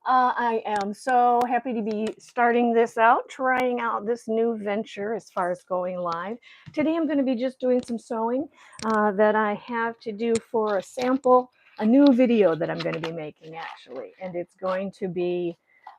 I am so happy to be starting this out, trying out this new venture as far as going live. Today I'm going to be just doing some sewing that I have to do for a sample, a new video that I'm going to be making actually. And it's going to be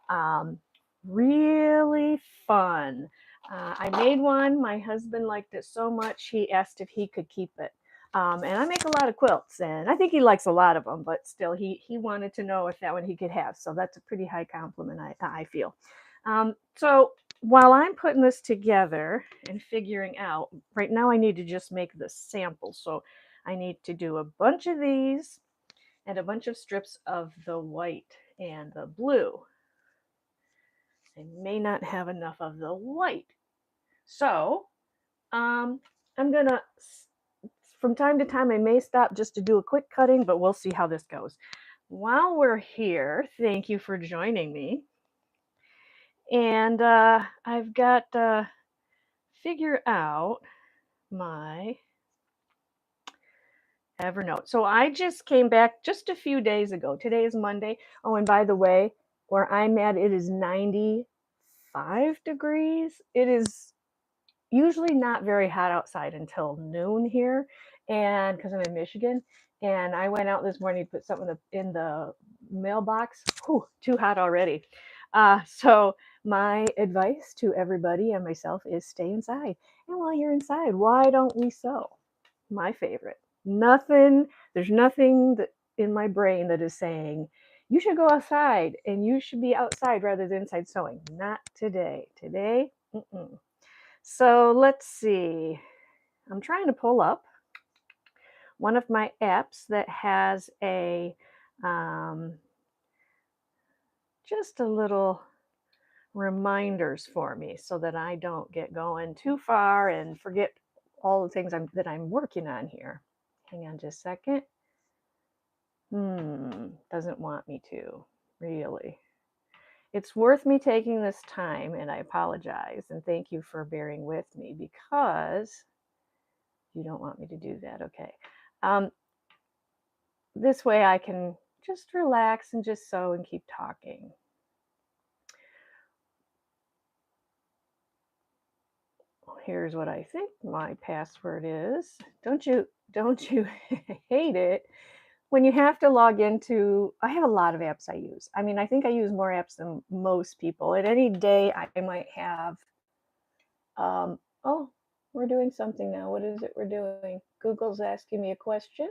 um, really fun. I made one. My husband liked it so much, he asked if he could keep it. And I make a lot of quilts, and I think he likes a lot of them, but still, he wanted to know if that one he could have. So that's a pretty high compliment, I feel. So while I'm putting this together and figuring out, right now I need to just make the sample. So I need to do a bunch of these and a bunch of strips of the white and the blue. I may not have enough of the white. So I'm going to from time to time, I may stop just to do a quick cutting, but we'll see how this goes. While we're here, thank you for joining me. And I've got to figure out my Evernote. So I just came back just a few days ago. Today is Monday. Oh, and by the way, where I'm at, it is 95 degrees. It is usually not very hot outside until noon here, and because I'm in Michigan, and I went out this morning to put something in the mailbox. Whew, too hot already. So my advice to everybody and myself is stay inside. And while you're inside, why don't we sew? My favorite. Nothing. There's nothing that in my brain that is saying you should go outside and you should be outside rather than inside sewing. Not today. Today. Mm-mm. So let's see. I'm trying to pull up one of my apps that has a just a little reminders for me so that I don't get going too far and forget all the things that I'm working on here. Hang on just a second. Doesn't want me to, really. It's worth me taking this time, and I apologize, and thank you for bearing with me because you don't want me to do that. Okay. This way I can just relax and just sew and keep talking. Here's what I think my password is. Don't you hate it when you have to log into? I have a lot of apps I use. I mean, I think I use more apps than most people. At any day I might have oh, we're doing something now. What is it we're doing? Google's asking me a question.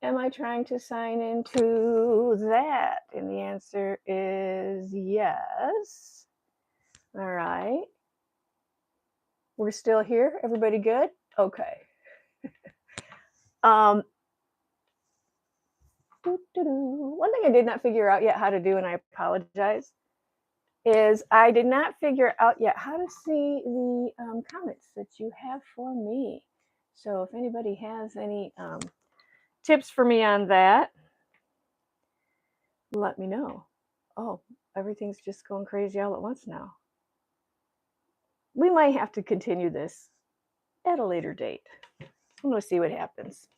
Am I trying to sign into that? And the answer is yes. All right. We're still here. Everybody good? Okay. One thing I did not figure out yet how to do, and I apologize, is I did not figure out yet how to see the comments that you have for me. So if anybody has any tips for me on that, let me know. Oh, everything's just going crazy all at once now. We might have to continue this at a later date. I'm going to see what happens.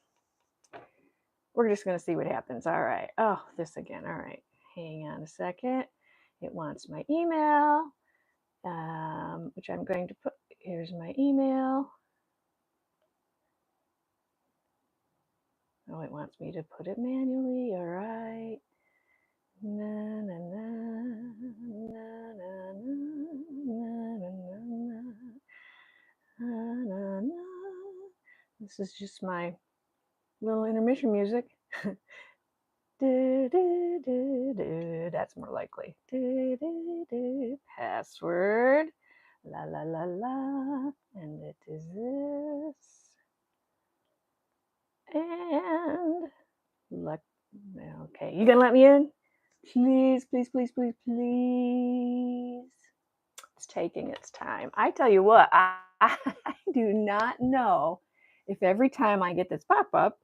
We're just going to see what happens. All right. Oh, this again. All right. Hang on a second. It wants my email, which I'm going to put. Here's my email. Oh, it wants me to put it manually. All right. Na, na, na, na, na, na, na, na, na. This is just my little intermission music. That's more likely. Password. La la la la. And it is this. And look. Okay, you gonna let me in? Please, please, please, please, please. It's taking its time. I tell you what, I do not know if every time I get this pop-up,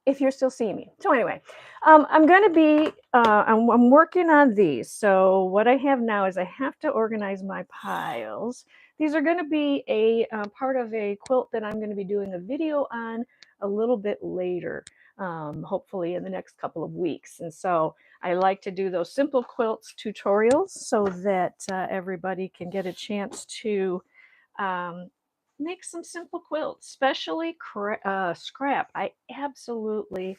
if you're still seeing me. So anyway, I'm going to be, I'm working on these. So what I have now is I have to organize my piles. These are going to be a part of a quilt that I'm going to be doing a video on a little bit later. hopefully in the next couple of weeks. And so I like to do those simple quilts tutorials so that everybody can get a chance to um, make some simple quilts, especially scrap. I absolutely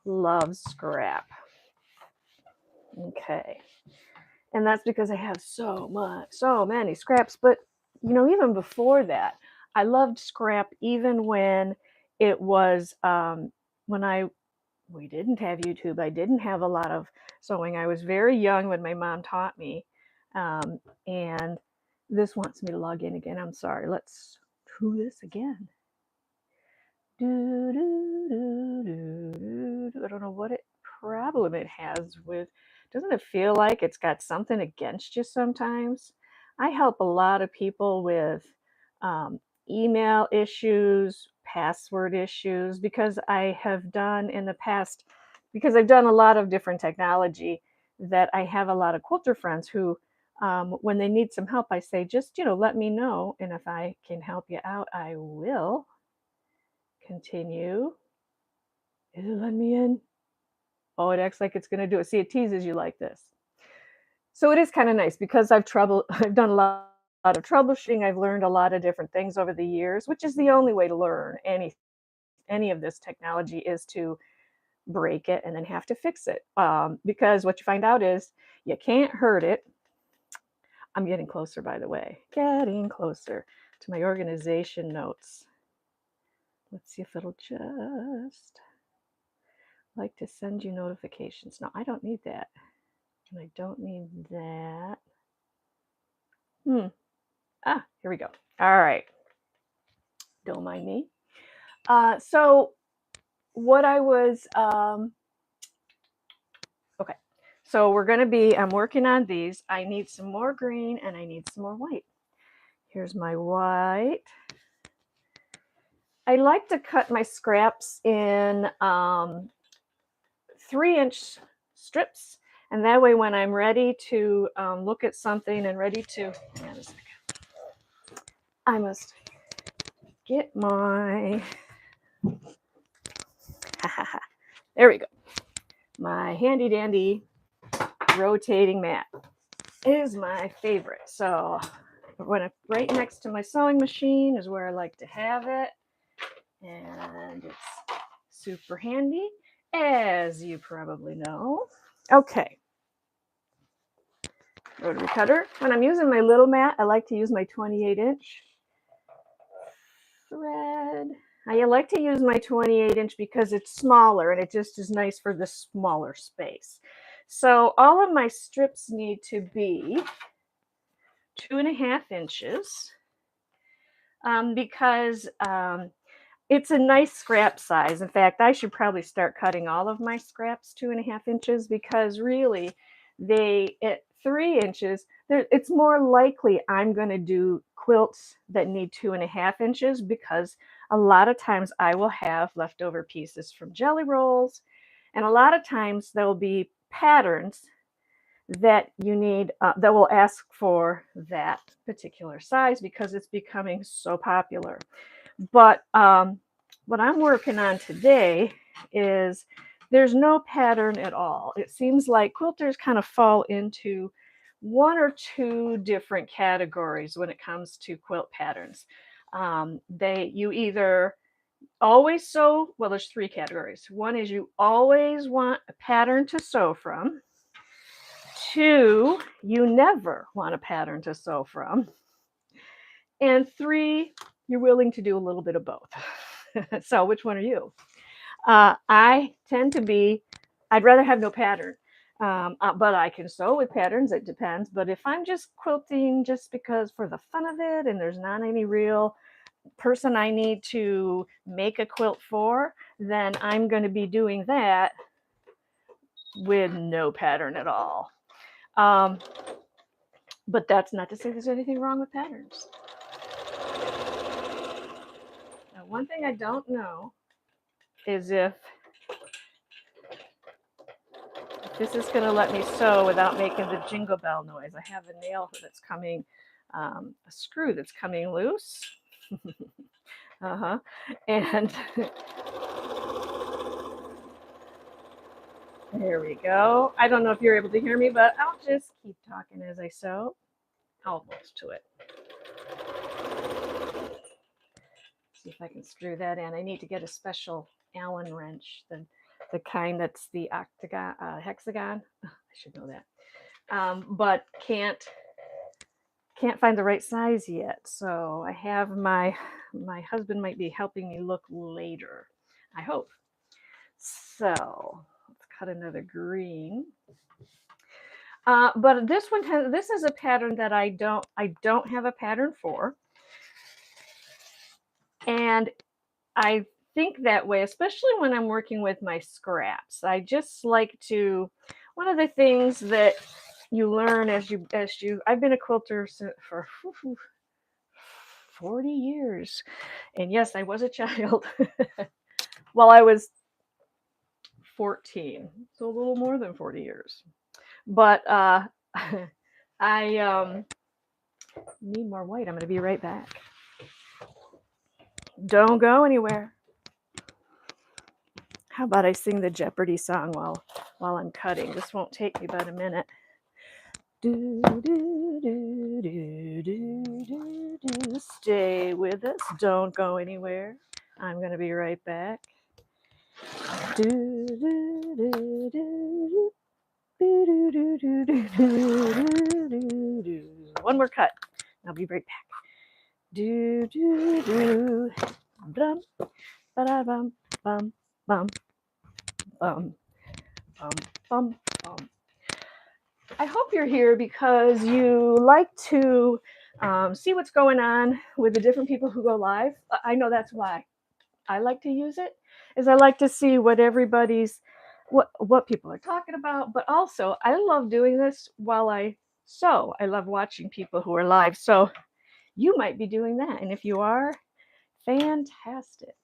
love scrap. Okay. And that's because I have so many scraps. But, even before that, I loved scrap even when it was, when we didn't have YouTube. I didn't have a lot of sewing. I was very young when my mom taught me. And this wants me to log in again. I'm sorry. Let's do this again. I don't know what problem it has with. Doesn't it feel like it's got something against you sometimes? I help a lot of people with um, email issues, password issues, because I have done in the past, because I've done a lot of different technology, that I have a lot of quilter friends who, when they need some help, I say, just, let me know. And if I can help you out, I will. Continue. Is it letting me in? Oh, it acts like it's going to do it. See, it teases you like this. So it is kind of nice because I've done a lot of troubleshooting. I've learned a lot of different things over the years, which is the only way to learn any of this technology, is to break it and then have to fix it. Because what you find out is you can't hurt it. I'm getting closer, by the way, getting closer to my organization notes. Let's see if it'll just like to send you notifications. No, I don't need that. And I don't need that. Here we go. All right. Don't mind me. So what I was, okay. So I'm working on these. I need some more green and I need some more white. Here's my white. I like to cut my scraps in 3-inch strips. And that way, when I'm ready to look at something and ready to, hang on a second. I must get my, there we go. My handy dandy rotating mat is my favorite. So right next to my sewing machine is where I like to have it. And it's super handy, as you probably know. Okay. Rotary cutter. When I'm using my little mat, I like to use my 28-inch thread. I like to use my 28-inch because it's smaller and it just is nice for the smaller space. So all of my strips need to be 2.5 inches because it's a nice scrap size. In fact, I should probably start cutting all of my scraps 2.5 inches because really at 3 inches, it's more likely I'm going to do quilts that need 2.5 inches because a lot of times I will have leftover pieces from jelly rolls. And a lot of times there'll be patterns that you need that will ask for that particular size because it's becoming so popular. But what I'm working on today is there's no pattern at all. It seems like quilters kind of fall into one or two different categories when it comes to quilt patterns. You either always sew, well, there's 3 categories. One is you always want a pattern to sew from. 2, you never want a pattern to sew from. And 3, you're willing to do a little bit of both. So which one are you? I tend to be, I'd rather have no pattern, but I can sew with patterns. It depends. But if I'm just quilting just because for the fun of it and there's not any real person I need to make a quilt for, then I'm going to be doing that with no pattern at all. But that's not to say there's anything wrong with patterns. Now, one thing I don't know is if this is going to let me sew without making the jingle bell noise. I have a nail that's coming, a screw that's coming loose. And There we go. I don't know if you're able to hear me, but I'll just keep talking as I sew. Almost to it. See if I can screw that in. I need to get a special Allen wrench, the kind that's the octagon, hexagon. I should know that. But can't find the right size yet. So I have my husband might be helping me look later. I hope. So let's cut another green. But this is a pattern that I don't have a pattern for, and I think that way, especially when I'm working with my scraps. I just like to. One of the things that you learn as you I've been a quilter for 40 years, and yes, I was a child while I was 14, so a little more than 40 years. But I need more white. I'm going to be right back. Don't go anywhere. How about I sing the Jeopardy song while I'm cutting? This won't take me but a minute. Do, do, do, do, do, do, do. Stay with us. Don't go anywhere. I'm going to be right back. Do, do, do, do, do, do, do, do, do, do, do. One more cut. I'll be right back. Do, do, do. Bum, ba-da-bum, bum, bum, bum, bum, bum, bum. I hope you're here because you like to see what's going on with the different people who go live. I know that's why I like to use it, is I like to see what people are talking about. But also, I love doing this while I sew. I love watching people who are live. So you might be doing that, and if you are, fantastic.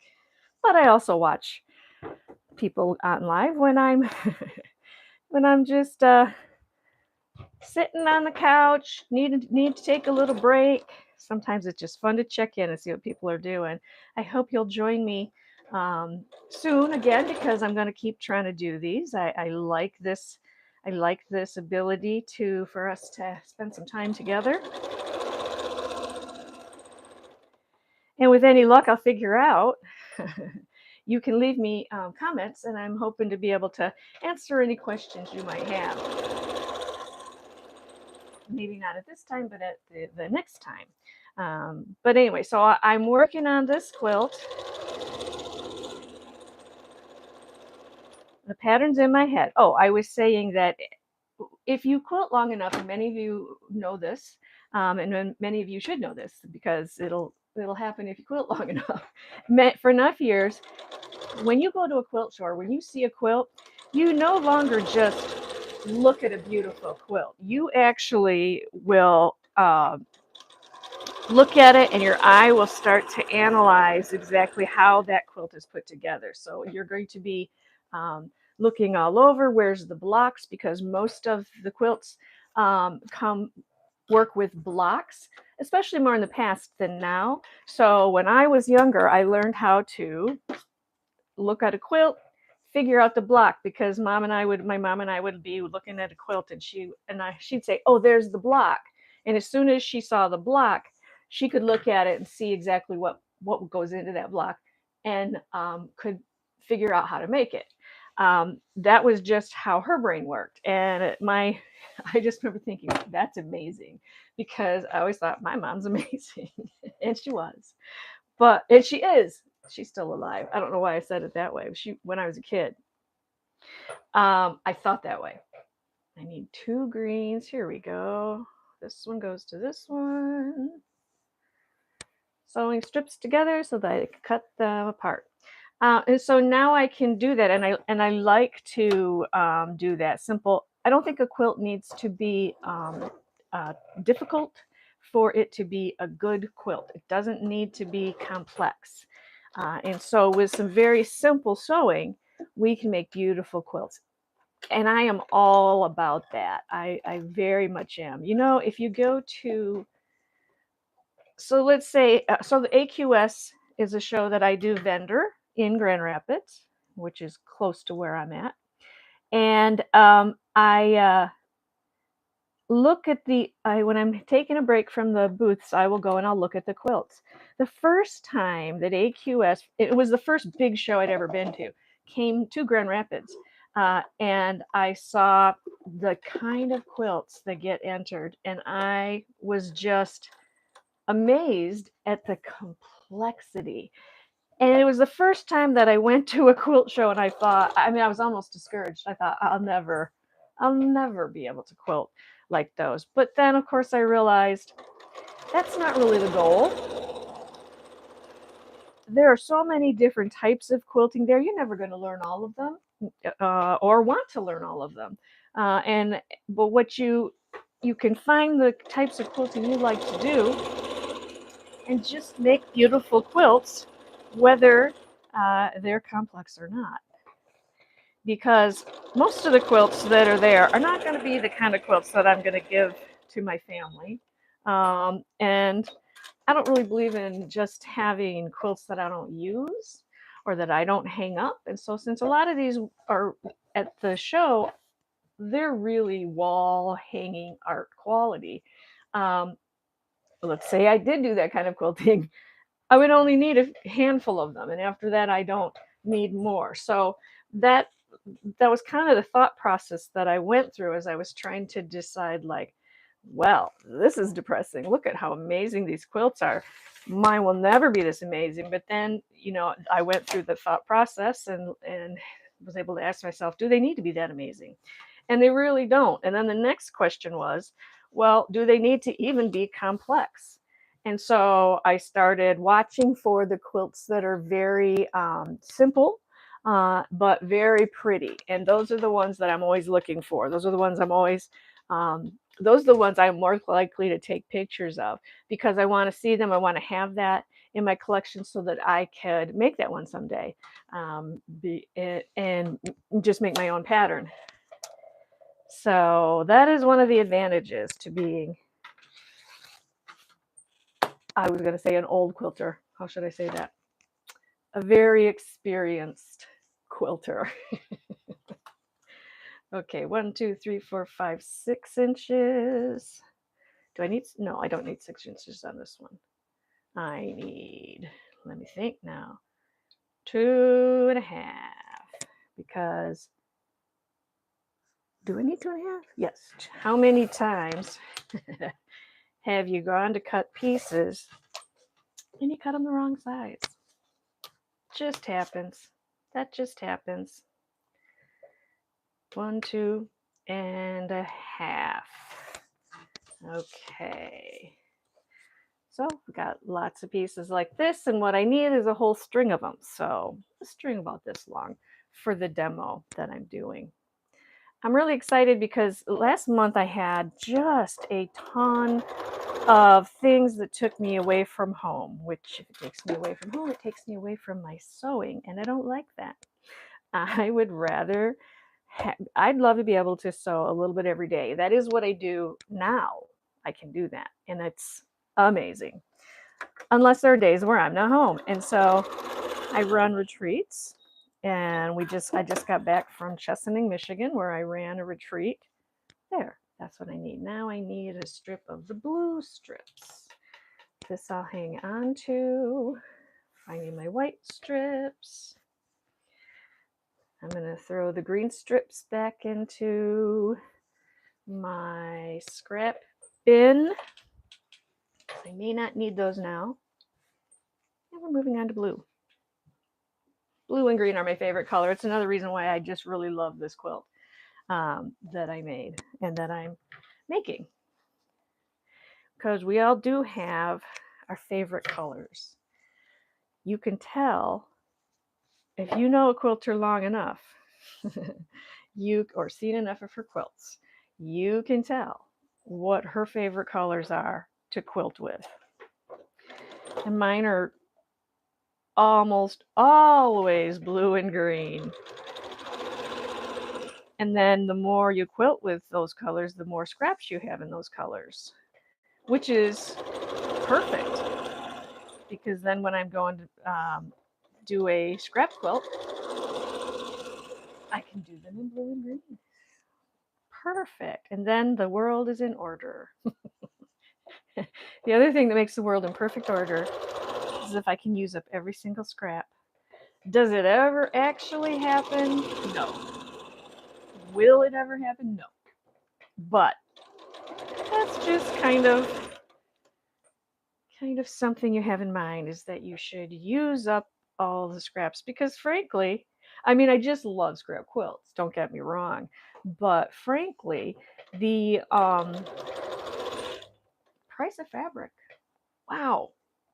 But I also watch people on live when I'm when I'm just sitting on the couch, need to take a little break. Sometimes it's just fun to check in and see what people are doing. I hope you'll join me soon again, because I'm going to keep trying to do these. I like this. I like this ability for us to spend some time together. And with any luck, I'll figure out. You can leave me comments, and I'm hoping to be able to answer any questions you might have. Maybe not at this time, but at the next time. But anyway, so I'm working on this quilt. The pattern's in my head. Oh, I was saying that if you quilt long enough, and many of you know this, and many of you should know this, because it'll happen if you quilt long enough. For enough years, when you go to a quilt store, when you see a quilt, you no longer just look at a beautiful quilt. You actually will look at it, and your eye will start to analyze exactly how that quilt is put together. So you're going to be looking all over. Where's the blocks? Because most of the quilts work with blocks, especially more in the past than now. So when I was younger, I learned how to look at a quilt, figure out the block, because my mom and I would be looking at a quilt, and she'd say, "Oh, there's the block." And as soon as she saw the block, she could look at it and see exactly what goes into that block, and could figure out how to make it. That was just how her brain worked. And I just remember thinking, that's amazing, because I always thought my mom's amazing. And she was. And she is. She's still alive. I don't know why I said it that way. When I was a kid, I thought that way. I need 2 greens. Here we go. This one goes to this one. Sewing strips together so that I can cut them apart. And so now I can do that, and I like to do that simple. I don't think a quilt needs to be difficult for it to be a good quilt. It doesn't need to be complex. And so with some very simple sewing, we can make beautiful quilts. And I am all about that. I very much am. If you go to, so let's say, so the AQS is a show that I do vendor in Grand Rapids, which is close to where I'm at. And I look at when I'm taking a break from the booths, I will go and I'll look at the quilts. The first time that AQS, it was the first big show I'd ever been to, came to Grand Rapids, and I saw the kind of quilts that get entered, and I was just amazed at the complexity. And it was the first time that I went to a quilt show, and I thought, I mean, I was almost discouraged. I thought, I'll never be able to quilt like those. But then, of course, I realized that's not really the goal. There are so many different types of quilting there. You're never going to learn all of them, or want to learn all of them. But what you can find the types of quilting you like to do, and just make beautiful quilts, whether they're complex or not. Because most of the quilts that are there are not going to be the kind of quilts that I'm going to give to my family. And I don't really believe in just having quilts that I don't use or that I don't hang up. And so since a lot of these are at the show, they're really wall hanging art quality. Let's say I did do that kind of quilting, I would only need a handful of them, and after that I don't need more. So that was kind of the thought process that I went through as I was trying to decide, like, well, this is depressing. Look at how amazing these quilts are. Mine will never be this amazing. But then, I went through the thought process and was able to ask myself, do they need to be that amazing? And they really don't. And then the next question was, well, do they need to even be complex? And so I started watching for the quilts that are very simple, but very pretty. And those are the ones that I'm always looking for. Those are the ones those are the ones I'm more likely to take pictures of, because I want to see them. I want to have that in my collection so that I could make that one someday, and just make my own pattern. So that is one of the advantages to being, I was going to say, an old quilter. How should I say that? A very experienced quilter. Okay, 1, 2, 3, 4, 5, 6 inches. Do I need? No, I don't need 6 inches on this one. I need, let me think now, 2.5, because, do I need 2.5? Yes. How many times have you gone to cut pieces and you cut them the wrong size? Just happens. That just happens. 1, 2.5. Okay. So we got lots of pieces like this, and what I need is a whole string of them. So a string about this long for the demo that I'm doing. I'm really excited because last month I had just a ton of things that took me away from home, which if it takes me away from home, it takes me away from my sewing, and I don't like that. I would rather, I'd love to be able to sew a little bit every day. That is what I do now. I can do that, and it's amazing. Unless there are days where I'm not home. And so I run retreats, and I just got back from Chesaning, Michigan, where I ran a retreat. There, that's what I need. Now I need a strip of the blue strips. This I'll hang on to. Finding my white strips. I'm going to throw the green strips back into my scrap bin. I may not need those now. And we're moving on to blue. Blue and green are my favorite color. It's another reason why I just really love this quilt that I made and that I'm making. Because we all do have our favorite colors. You can tell if you know a quilter long enough, or seen enough of her quilts, you can tell what her favorite colors are to quilt with. And mine are almost always blue and green. And then the more you quilt with those colors, the more scraps you have in those colors, which is perfect, because then when I'm going to do a scrap quilt, I can do them in blue and green. Perfect. And then the world is in order. The other thing that makes the world in perfect order is if I can use up every single scrap. Does it ever actually happen? No. Will it ever happen? No. But that's just kind of something you have in mind, is that you should use up all the scraps, because frankly, I mean, I just love scrap quilts, don't get me wrong, but frankly, the price of fabric, wow,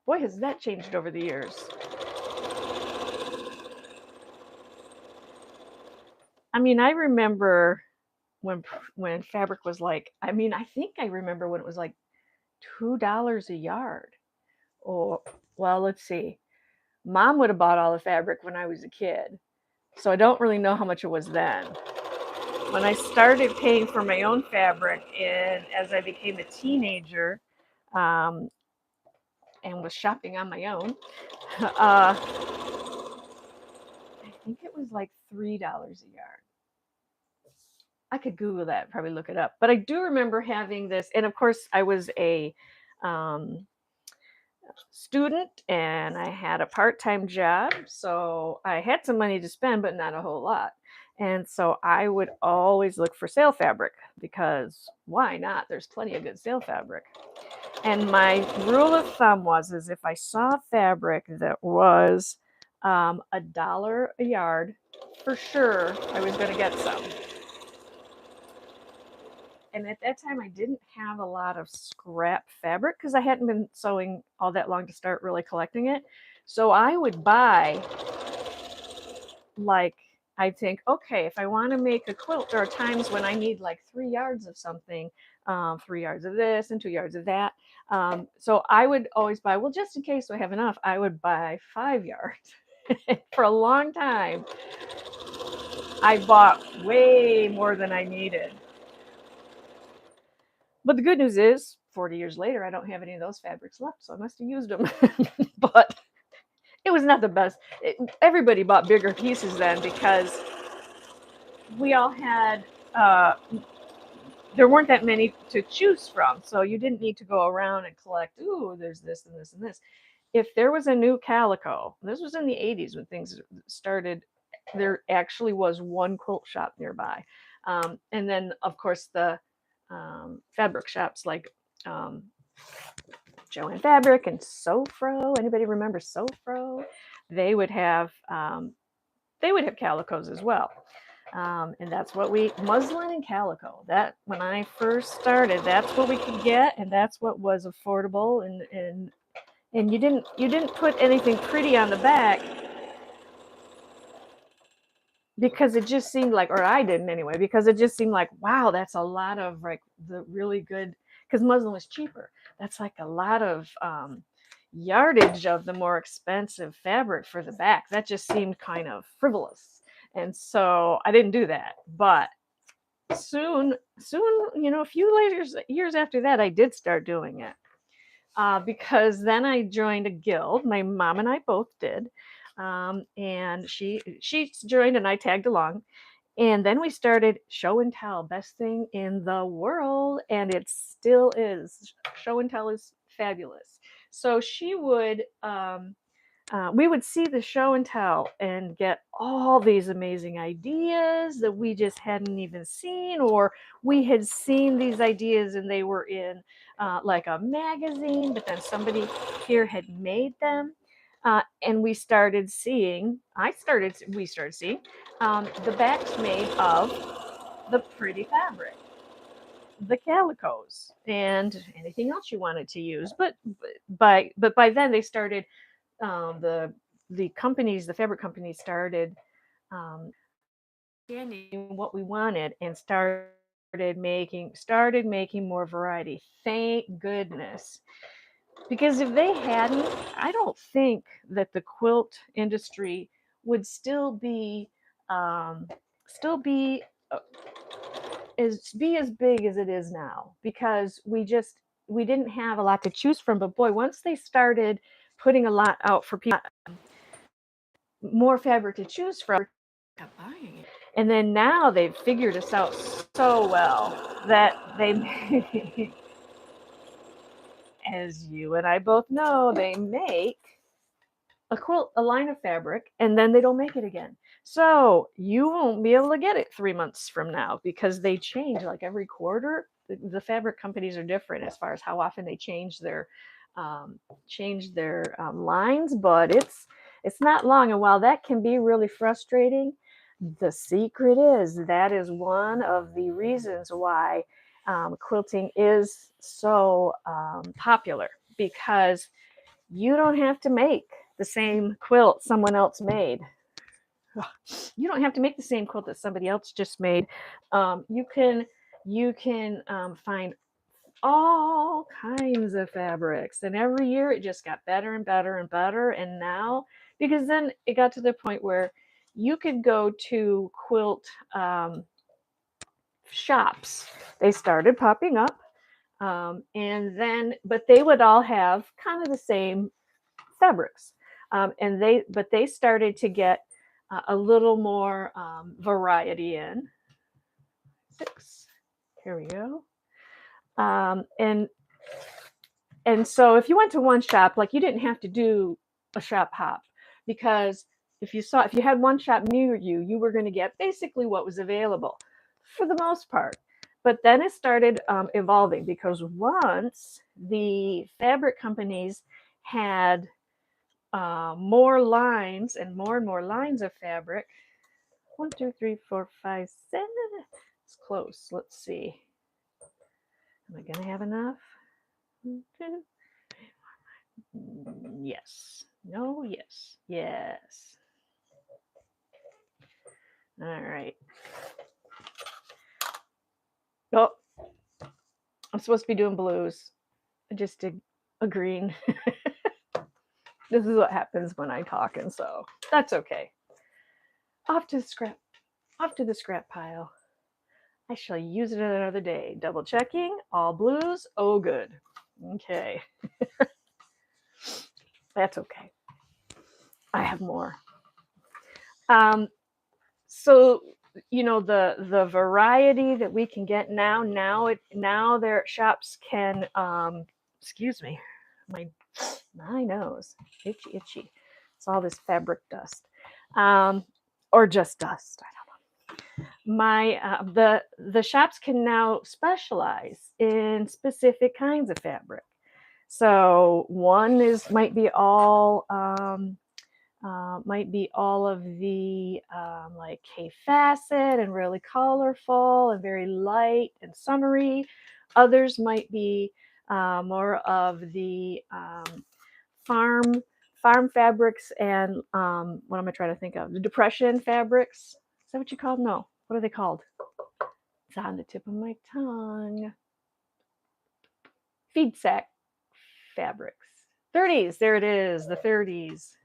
boy, has that changed over the years. I mean, I remember when fabric was like, I mean, I think I remember when it was like $2 a yard. Or, well, let's see. Mom would have bought all the fabric when I was a kid, so I don't really know how much it was then. When I started paying for my own fabric, and as I became a teenager, um, and was shopping on my own, I think it was like $3 a yard. I could Google that, probably look it up. But I do remember having this, and of course, I was a um, student and I had a part time job. So I had some money to spend, but not a whole lot. And so I would always look for sale fabric, because why not? There's plenty of good sale fabric. And my rule of thumb was, is if I saw fabric that was $1 a yard, for sure I was going to get some. And at that time, I didn't have a lot of scrap fabric because I hadn't been sewing all that long to start really collecting it. So I would buy, like, I think, okay, if I want to make a quilt, there are times when I need like 3 yards of something, 3 yards of this and 2 yards of that. So I would always buy, well, just in case I have enough, I would buy 5 yards. For a long time, I bought way more than I needed. But the good news is, 40 years later, I don't have any of those fabrics left, so I must have used them. But it was not the best. Everybody bought bigger pieces then, because we all had, uh, there weren't that many to choose from. So you didn't need to go around and collect, ooh, there's this and this and this. If there was a new calico, this was in the 80s when things started, there actually was one quilt shop nearby. And then, of course, the fabric shops like um, Joann Fabric and Sofro. Anybody remember Sofro? They would have calicos as well. And that's what muslin and calico. That, when I first started, that's what we could get, and that's what was affordable. And you didn't put anything pretty on the back, because it just seemed like, or I didn't anyway, because it just seemed like, wow, that's a lot of like the really good, because muslin was cheaper. That's like a lot of yardage of the more expensive fabric for the back. That just seemed kind of frivolous. And so I didn't do that. But soon, a few years after that, I did start doing it. Because then I joined a guild. My mom and I both did. And she joined and I tagged along. And then we started show and tell, best thing in the world, and it still is. Show and tell is fabulous. So we would see the show and tell and get all these amazing ideas that we just hadn't even seen, or we had seen these ideas and they were in like a magazine, but then somebody here had made them. And we started seeing, we started seeing the backs made of the pretty fabric, the calicos, and anything else you wanted to use. But by then they started, the companies, the fabric companies started understanding what we wanted and started making more variety. Thank goodness. Because if they hadn't, I don't think that the quilt industry would um, still uh, be as big as it is now, because we didn't have a lot to choose from. But boy, once they started putting a lot out for people, more fabric to choose from, kept buying it. And then now they've figured us out so well that they, as you and I both know, they make a quilt, a line of fabric, and then they don't make it again. So you won't be able to get it 3 months from now because they change like every quarter. The fabric companies are different as far as how often they change their lines, but it's not long. And while that can be really frustrating, the secret is that is one of the reasons why quilting is so popular, because you don't have to make the same quilt someone else made. You don't have to make the same quilt that somebody else just made. You can find all kinds of fabrics, and every year it just got better and better and better. And now, because then it got to the point where you could go to quilt shops. They started popping up, and then but they would all have kind of the same fabrics, but they started to get a little more variety in. 6, here we go. And so if you went to one shop, like, you didn't have to do a shop hop, because if you had one shop near you, you were going to get basically what was available for the most part. But then it started evolving, because once the fabric companies had more lines and more lines of fabric. 1, 2, 3, 4, 5, 7. It's close. Let's see. Am I going to have enough? 1, 2. Yes. No, yes. Yes. All right. Oh, I'm supposed to be doing blues. I just did a green. This is what happens when I talk, and so that's okay. Off to the scrap pile. I shall use it another day. Double checking. All blues. Oh, good. Okay. That's okay. I have more. So the variety that we can get now their shops can excuse me, my nose, itchy. It's all this fabric dust, or just dust. I don't know. The shops can now specialize in specific kinds of fabric. So one might be all of the like K facet and really colorful and very light and summery. Others might be more of the farm fabrics and what am I trying to think of? The depression fabrics. Is that what you call them? No. What are they called? It's on the tip of my tongue. Feed sack fabrics. 30s. There it is. The 30s.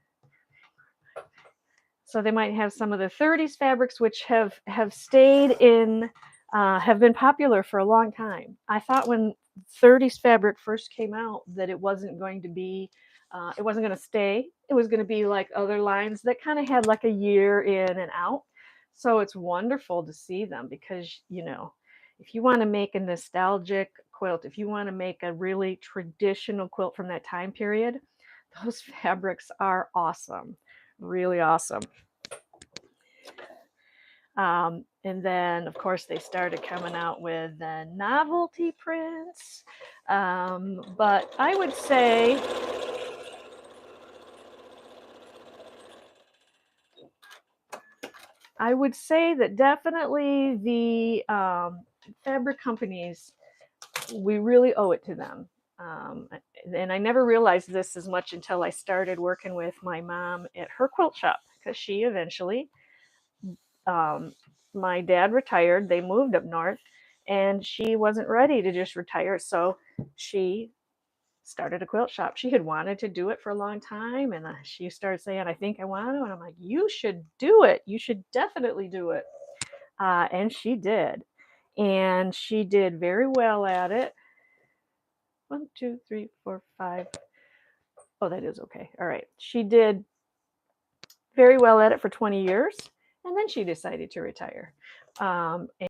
So they might have some of the 30s fabrics, which have stayed in, have been popular for a long time. I thought when 30s fabric first came out that it wasn't going to stay. It was going to be like other lines that kind of had like a year in and out. So it's wonderful to see them, because, if you want to make a nostalgic quilt, if you want to make a really traditional quilt from that time period, those fabrics are awesome. Really awesome. And then, of course, they started coming out with the novelty prints. But I would say that definitely the fabric companies, we really owe it to them. And I never realized this as much until I started working with my mom at her quilt shop, because she eventually, my dad retired, they moved up north, and she wasn't ready to just retire. So she started a quilt shop. She had wanted to do it for a long time, and she started saying, I think I want to. And I'm like, you should do it. You should definitely do it. And she did. And she did very well at it. 1, 2, 3, 4, 5. Oh, that is okay. All right. She did very well at it for 20 years. and then she decided to retire. Um,